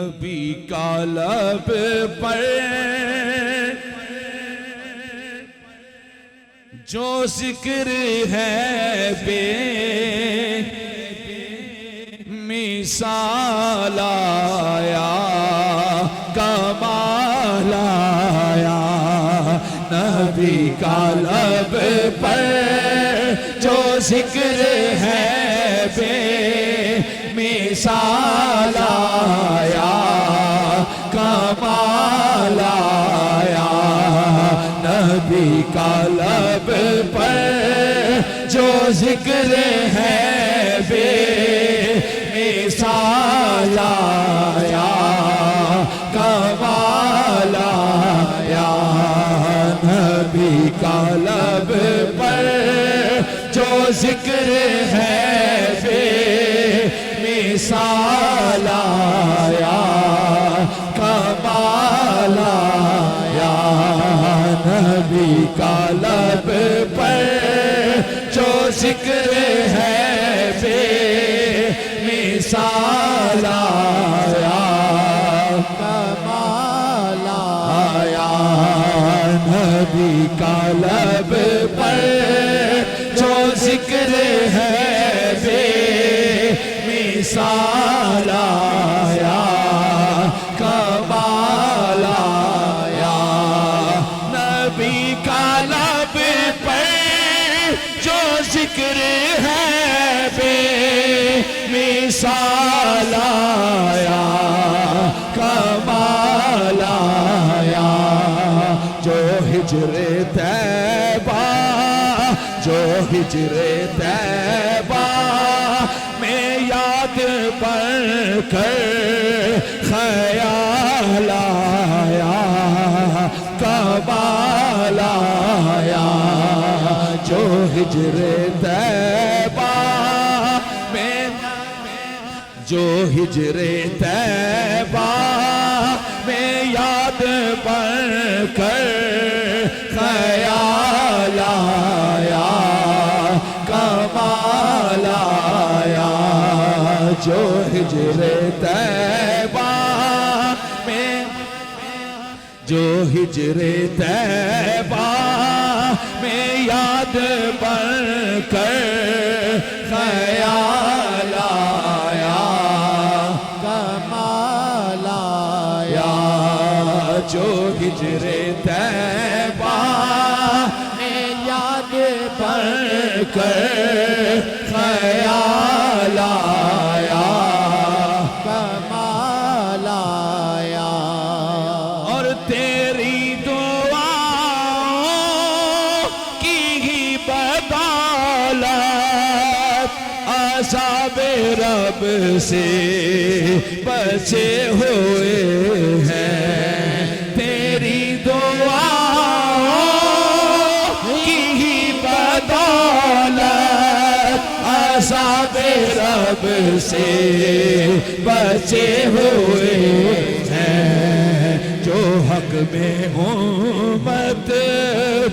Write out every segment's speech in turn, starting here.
نبی کا لب پر جو ذکر ہے بے مثال آیا کمال آیا نبی کا لب پر جو ذکر ہے بے مثال آیا کمال آیا نبی کا لب پر جو ذکر ہے بے مثال آیا کمال آیا نبی کا لب پر جو ذکر ہے بے مثال آیا کمال آیا نبی کا لب پر جو ذکر ہے بے مثال آیا کمال آیا نبی کا لب پر جو ذکر ہے بے مثال آیا کمال آیا نبی کا لب پر جو ذکر ہے بے مثال آیا کمال آیا جو ہجر طیبہ جو ہجر طیبہ میں یاد پڑھ کر خیال آیا کمال آیا جو ہجر طیبہ میں جو ہجر طیبہ میں یاد پڑھ کر خیال آیا کمال آیا جو ہجر طیبہ میں جو ہجر طیبہ میں یاد پڑھ کر خیال آیا کمال آیا جو ہجر طیبہ میں یاد پڑھ کر خیال آیا کمال آیا اور تیری دعا کی ہی بدولت عذاب رب سے بچے ہوئے ہیں تیری دعا کی ہی بدولت عذاب رب سے بچے ہوئے ہیں جو حق میں امت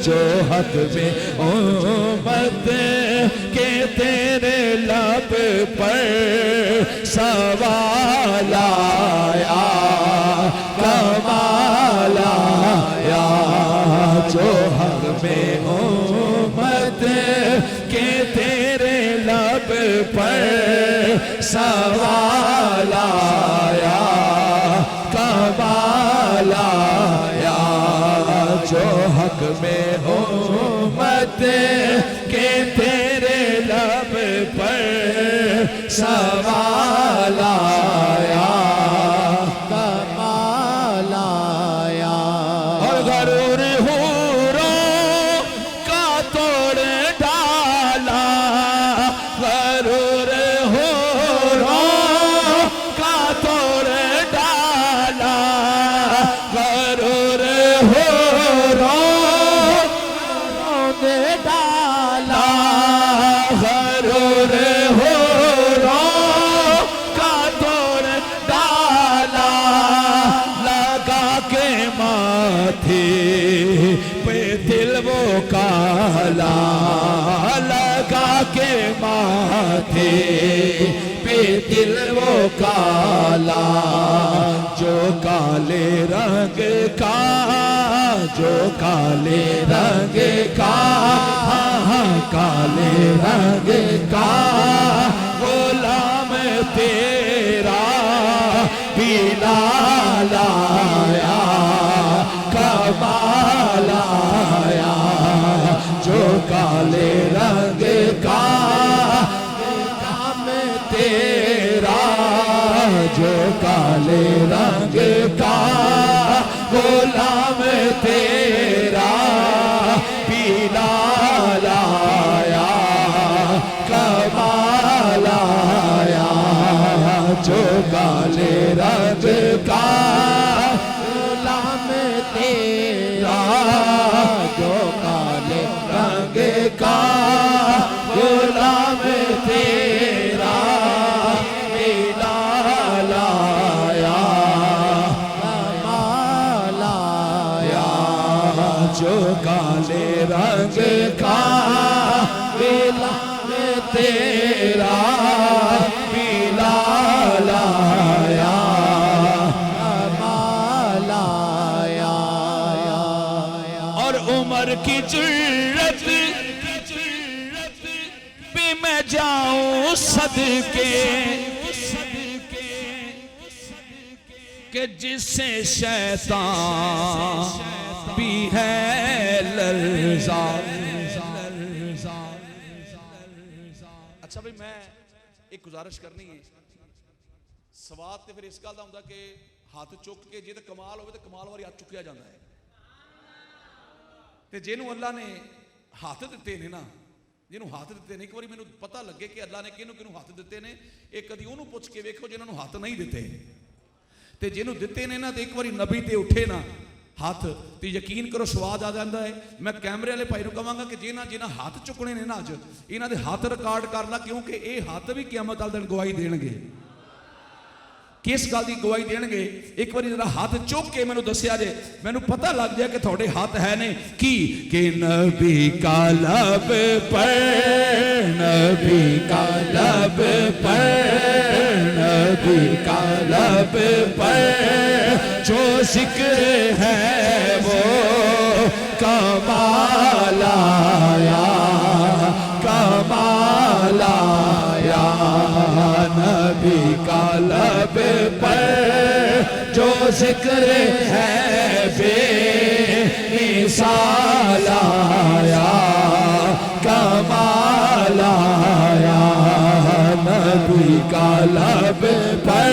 جو حق میں امت کہ تیرے لب پر سوال آیا کمال آیا جو حق میں امت کہ تیرے لب پر سوال آیا کمال آیا جو حق میں امت کہ تیرے لب پر سوال آیا کمال آیا اور غرور حوروں کا توڑ ڈالا غرور حوروں کا توڑ ڈالا غرور حوروں نے ڈالا غرور حوروں کا توڑ ڈالا لگا کے ماتھے پہ دل وہ کالا لگا کے ماتھے پہ دل وہ کالا جو کالے رنگ کا، جو کالے رنگ کا، کالے رنگ کا غلام تیرا بلال آیا، کمال آیا، جو کالے رنگ کا غلام تیرا، جو کالے رنگ کا غلام تیرا بلال آیا، کمال آیا، جو کالے رنگ کا غلام تیرا، جو کالے رنگ کا غلام تیرا بلال آیا، کمال آیا، جو کالے رنگ کا غلام تیرا بلال آیا، کمال آیا۔ اور عمر کی جرت بھی میں جاؤں صدقے، کہ جس سے شیطان بھی ہے لرزا۔ اچھا بھئی میں ایک گزارش کرنی ہے، سواد تے پھر اس گل دا ہوندا کہ ہاتھ چک کے جے تے کمال ہوئے تے کمال والی ہاتھ چکیا جاتا ہے، تے جنوں اللہ نے ہاتھ دیتے نے نا، جنوں ہاتھ دیتے نے، ایک باری مینوں پتہ لگے کہ اللہ نے کینوں کینوں ہاتھ دیتے نے، ایک کدی انہوں پوچھ کے ویکھو جنہاں نوں ہاتھ نہیں دیتے، تے جنوں دیتے نے نا تے ایک باری نبی تے اٹھے نا ہاتھ تے یقین کرو سواد آ جاندا ہے۔ میں کیمرے والے بھائی نوں کہاں گا کہ جنہاں ہاتھ چکنے نے نا اج انہاں دے ہاتھ ریکارڈ کر لا، کیونکہ اے ہاتھ بھی قیامت والے دن گواہی دین گے۔ کس گل دی گواہی دین گے؟ ایک باری ذرا ہاتھ چوک کے مینوں دسیا جے، مینوں پتہ لگ جائے کہ تھوڑے ہاتھ ہے نے کی کہ نبی کا لب پر، نبی کا لب پر، نبی کا لب پر جو ذکر ہے وہ کمال آیا، کمال آیا، نبی کا لب پر جو ذکر ہے بے مثال آیا، کمال آیا، نبی کا لب پر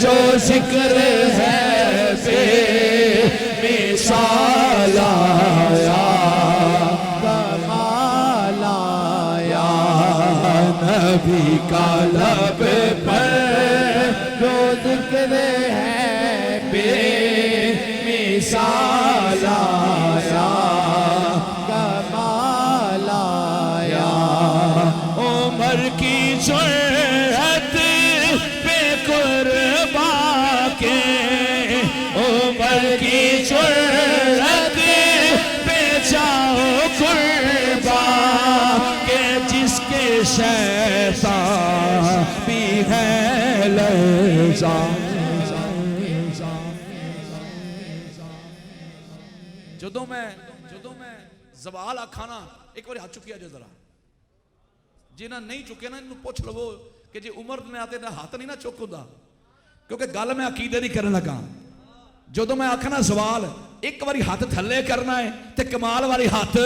جو ذکر ہے بے مثال آیا، کمال آیا، نبی کا لب پر جو ذکر ہے بے مثال آیا، کمال آیا، عمر کی جرأت پہ قربا کے، عمر کی جرأت پہ جاؤ قربا کہ جس کے شیطان بھی ہے لرزا۔ جدوں میں زوال آکھانا ایک بار ہاتھ چکیا جو ذرا، جنہاں نہیں چکے نا انہوں پوچھ لو کہ جی عمر میں آتے نا ہاتھ نہیں نا چک ہوندا، کیونکہ گل میں عقیدے دی کرن لگا۔ جدوں میں آکھنا زوال ایک باری ہاتھ تھلے کرنا ہے تے کمال والی ہاتھ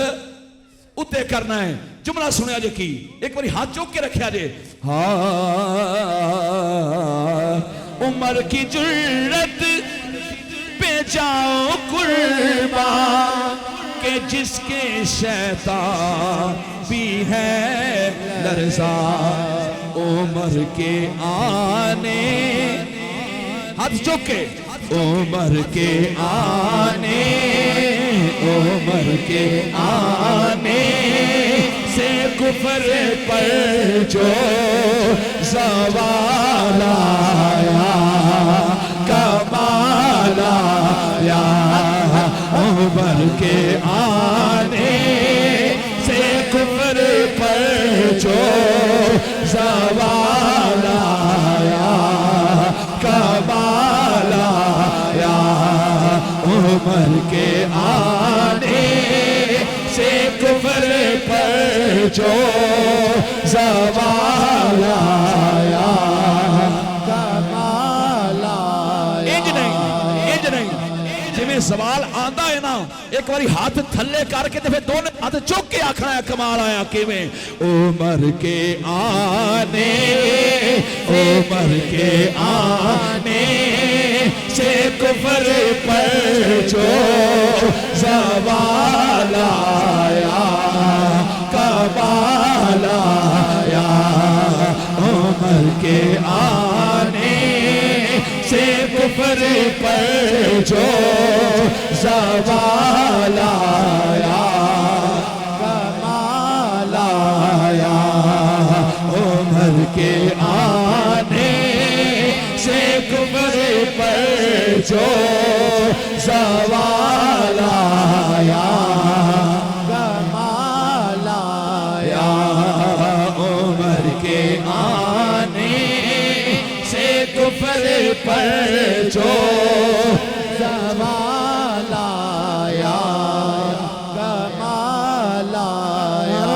اتے کرنا ہے۔ جملہ سنیا جے کی ایک باری ہاتھ چوک کے رکھیا جے، ہاں عمر کی جرأت پہ جاؤ قربان کہ جس کے شیطان بھی ہے لرزا، عمر کے آنے ہاتھ چوکے، عمر کے آنے، عمر کے آنے سے کفر پر جو زوال آیا، کمال آیا، عمر کے آنے سے کفر پر جو زوال آیا، کمال عمر کے آنے سے کفر پر جو زوال آیا کمال آیا انج نہیں جی میں سوال آندہ ہے نا ایک باری ہاتھ تھلے کر کے پھر دونوں ہاتھ چوک کے آکھنا ہے کمال آیا کہ میں عمر کے آنے سے کفر پر جو زوال آیا کمال آیا عمر کے آنے سے کفر پر جو زوال آیا کمال آیا عمر کے آنے سے کفر پر جو زوال آیا کمال آیا عمر کے آنے سے کفر پر جو زوال آیا کمال آیا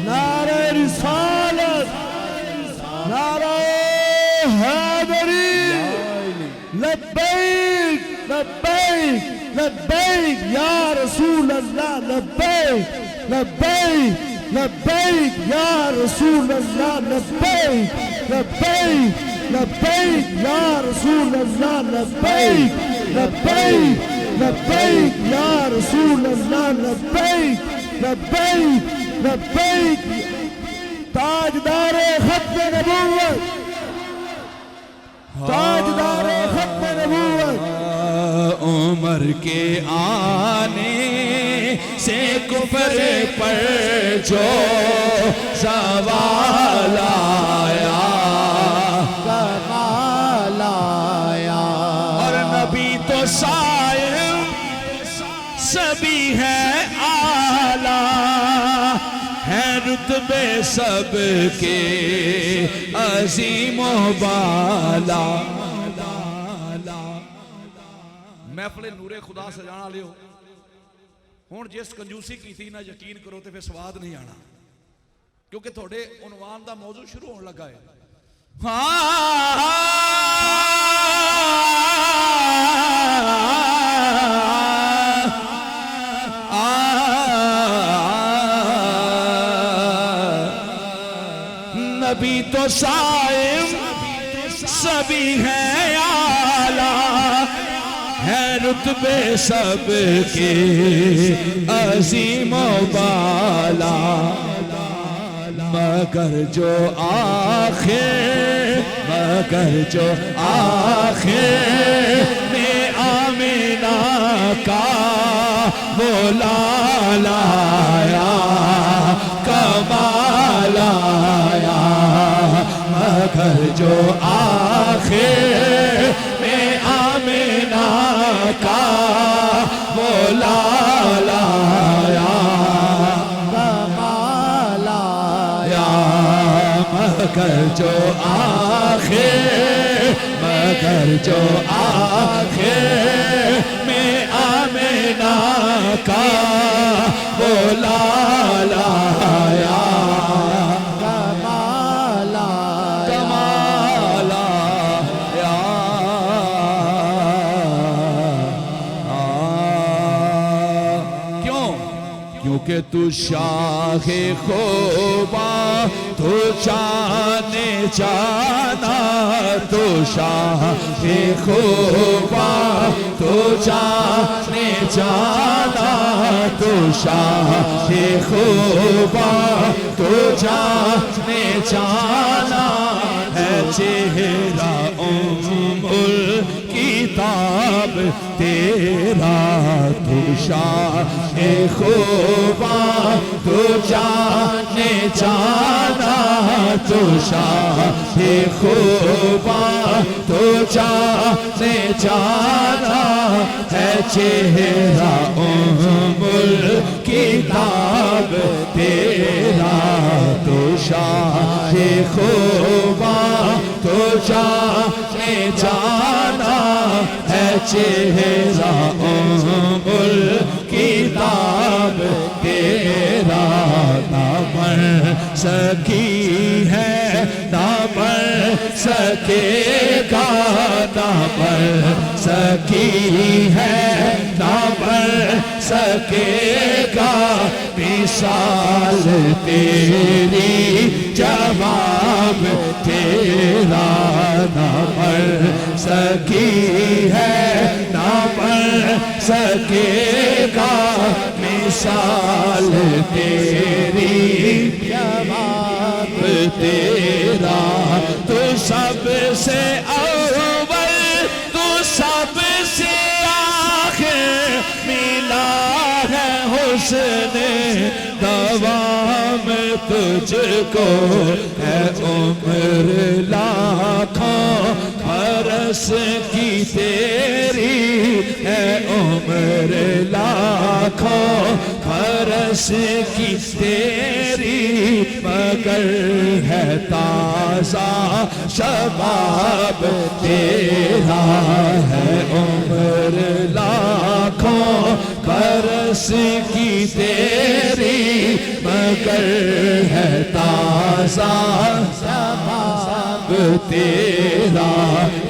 نعرہ رسالت نعرہ حیدری لبیک لبیک لبیک یا رسول اللہ لبیک لبیک لبیک یا رسول اللہ لبیک لبیک لبیک یا رسول اللہ لبیک لبیک لبیک یا رسول اللہ لبیک لبیک لبیک تاجدار ختم نبوت تاجدار ختم نبوت عمر کے آنے سے کفر پر جو زوال آیا کمال آیا اور نبی تو صاحب سبھی ہے اعلیٰ ہے رتبے سب کے عظیم و بالا محفل نور خدا سجانا لے ہو ہون جس کنجوسی کی تھی نہ یقین کرو تے پھر سواد نہیں آنا کیونکہ تھوڑے عنوان دا موضوع شروع ہونے لگا ہے نبی تو صاحب سبھی ہے اعلیٰ ہے رتبے سب کے عظیم و بالا مگر جو آخر میں آمینہ کا مولا لایا کمال آیا مگر جو آخر میں آمینہ کا مولا لایا کمال آیا مگر جو آخر میں آمینہ کا مولا لایا کمال آیا کیونکہ تو شاہ خوباں تو جانے جانا تو شاہ خوباں تو جانے جانا تو شاہ خوباں تو جانے جانا ہے چہرہ کتاب تیرا تو شاہ خوباں تو جانے جانا تو شاہ خوباں تو جانے جانا ہے چہرہ کتاب تیرا تو شاہ خوباں تو جانے جانا ہے چہرہ کتاب تیرا، نہ مر سکی ہے نہ مر سکے گا، نہ مر سکی ہے نہ مر سکے گا، مثال تیری جواب تیرا، نہ مر سکی ہے نہ مر سکے گا، مثال تیری جواب تیرا، تو سب سے اول تو سب سے آخر، ملا ہے حسن دوام تجھ کو، ہے عمر لاکھوں برس کی تیری، ہے عمر لاکھوں برس کی تیری، مگر ہے تازہ شباب تیرا، ہے عمر لاکھوں برس کی تیری، مگر ہے تازہ شباب تیرا،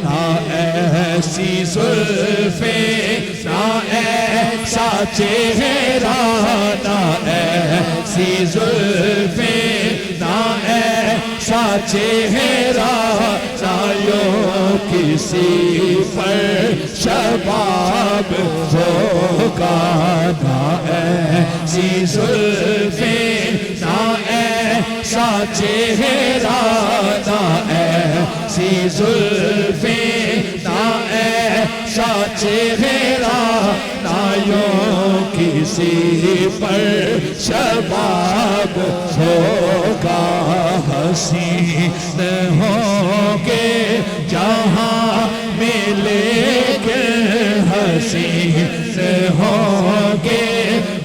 نہ ایسی زلفیں نہ ایسا چہرہ، نہ ایسی زلفیں نہ ایسا چہرہ، نہ یوں کسی پر شباب ہوگا، نہ ایسی زلفیں نہ ایسا چہرہ، نہ ایسی زلفیں نہ ایسا چہرہ، نہ یوں کسی پر شباب ہوگا، حسین ہوں گے جہاں ملے گے، حسین ہوں گے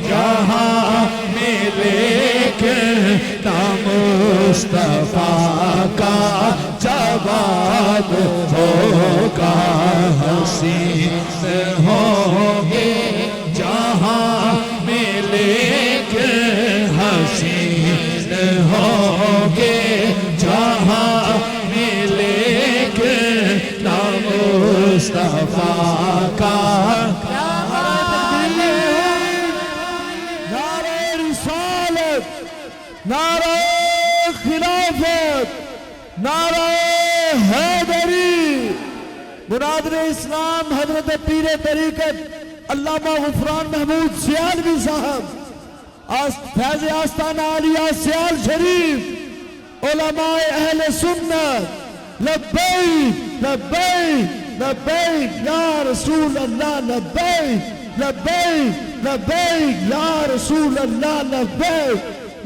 جہاں ملے گے، نام مصطفیٰ کا جواب ہوگا، حسین ہوں گے جہاں ملے گے، حسین ہوں گے جہاں ملے گے، نام مصطفیٰ کا نعرہ رسالت، نعرہ خلافت، نعرہ حیدری، مناظر اسلام حضرت پیر طریقت علامہ غفران محمود سیالوی صاحب، فیض آستانہ عالیہ سیال شریف، علماء اہل سنت، لبیک لبیک لبیک یا رسول اللہ، لبیک لبیک لبیک یا رسول اللہ، لبیک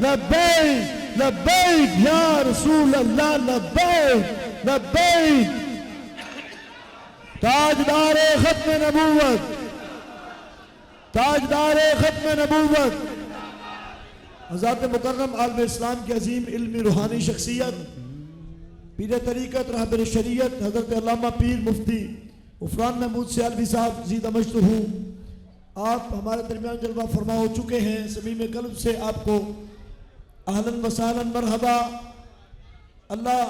لبیک لبیک یا رسول اللہ، لبیک لبیک، تاجدار ختم نبوت، تاجدار ختم نبوت، حضرت مکرم عالم اسلام کی عظیم علمی روحانی شخصیت، پیر طریقت رہبر شریعت حضرت علامہ پیر مفتی غفران محمود سیالوی صاحب زی دمشق ہوں، آپ ہمارے درمیان جلوہ فرما ہو چکے ہیں، صمیم قلب سے آپ کو اہلاً و سہلاً مرحبا۔ اللہ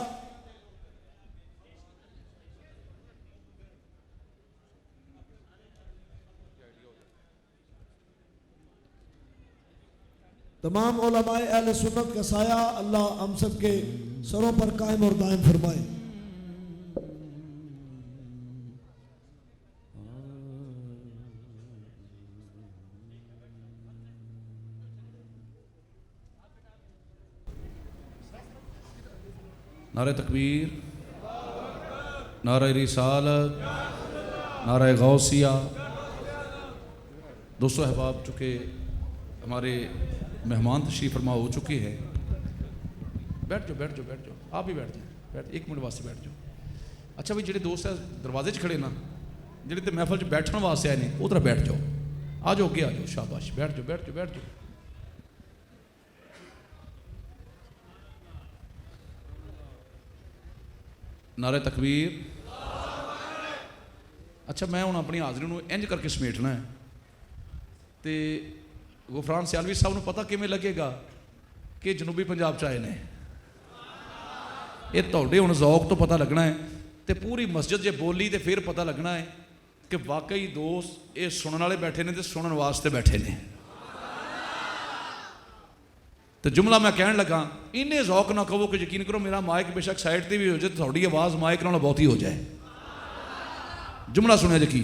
تمام علماء اہل سنت کا سایہ اللہ ہم سب کے سروں پر قائم اور دائم فرمائے۔ نعرہ تکبیر، نعرہ رسالت، نعرہ غوثیہ۔ دوستو احباب، چونکہ ہمارے مہمان تشریف فرما ہو چکے ہیں، بیٹھ جاؤ بیٹھ جاؤ بیٹھ جاؤ، آپ بھی بیٹھ جاؤ، بیٹھ ایک منٹ واسطے بیٹھ جاؤ۔ اچھا بھائی، جڑے دوست ہیں دروازے کھڑے نا، جڑے تے محفل بیٹھنے واسطے آئے نہیں، ادھر بیٹھ جاؤ، آ جاؤ اگے آ جاؤ، شاباش، بیٹھ جاؤ بیٹھ جاؤ بیٹھ جاؤ۔ ਨਾਰੇ ਤਕਬੀਰ। ਅੱਛਾ, ਮੈਂ ਹੁਣ ਆਪਣੀ ਹਾਜ਼ਰੀ ਨੂੰ ਇੰਜ ਕਰਕੇ ਸਮੇਟਣਾ ਹੈ ਤੇ ਗੁਫਰਾਨ ਸਿਆਲਵੀ ਸਾਹਿਬ ਨੂੰ ਪਤਾ ਕਿਵੇਂ ਲੱਗੇਗਾ ਕਿ ਜਨੂਬੀ ਪੰਜਾਬ 'ਚ ਆਏ ਨੇ। ਇਹ ਤੁਹਾਡੇ ਹੁਣ ਜ਼ੌਕ ਤੋਂ ਪਤਾ ਲੱਗਣਾ ਹੈ ਤੇ ਪੂਰੀ ਮਸਜਿਦ ਜੇ ਬੋਲੀ ਤੇ ਫਿਰ ਪਤਾ ਲੱਗਣਾ ਹੈ ਕਿ ਵਾਕਈ ਦੋਸਤ ਇਹ ਸੁਣਨ ਵਾਲੇ ਬੈਠੇ ਨੇ ਤੇ ਸੁਣਨ ਵਾਸਤੇ ਬੈਠੇ ਨੇ। ਤੇ ਜੁਮਲਾ ਮੈਂ ਕਹਿਣ ਲੱਗਾ, ਇੰਨੇ ਜ਼ੌਕ ਨਾ ਕਹੋ ਕਿ ਯਕੀਨ ਕਰੋ ਮੇਰਾ ਮਾਈਕ ਬੇਸ਼ੱਕ ਸਾਈਡ ਤੇ ਵੀ ਹੋ ਜਾਏ, ਤੁਹਾਡੀ ਆਵਾਜ਼ ਮਾਈਕ ਨਾਲੋਂ ਬਹੁਤੀ ਹੋ ਜਾਏ। ਜੁਮਲਾ ਸੁਣਿਆ ਜੀ ਕੀ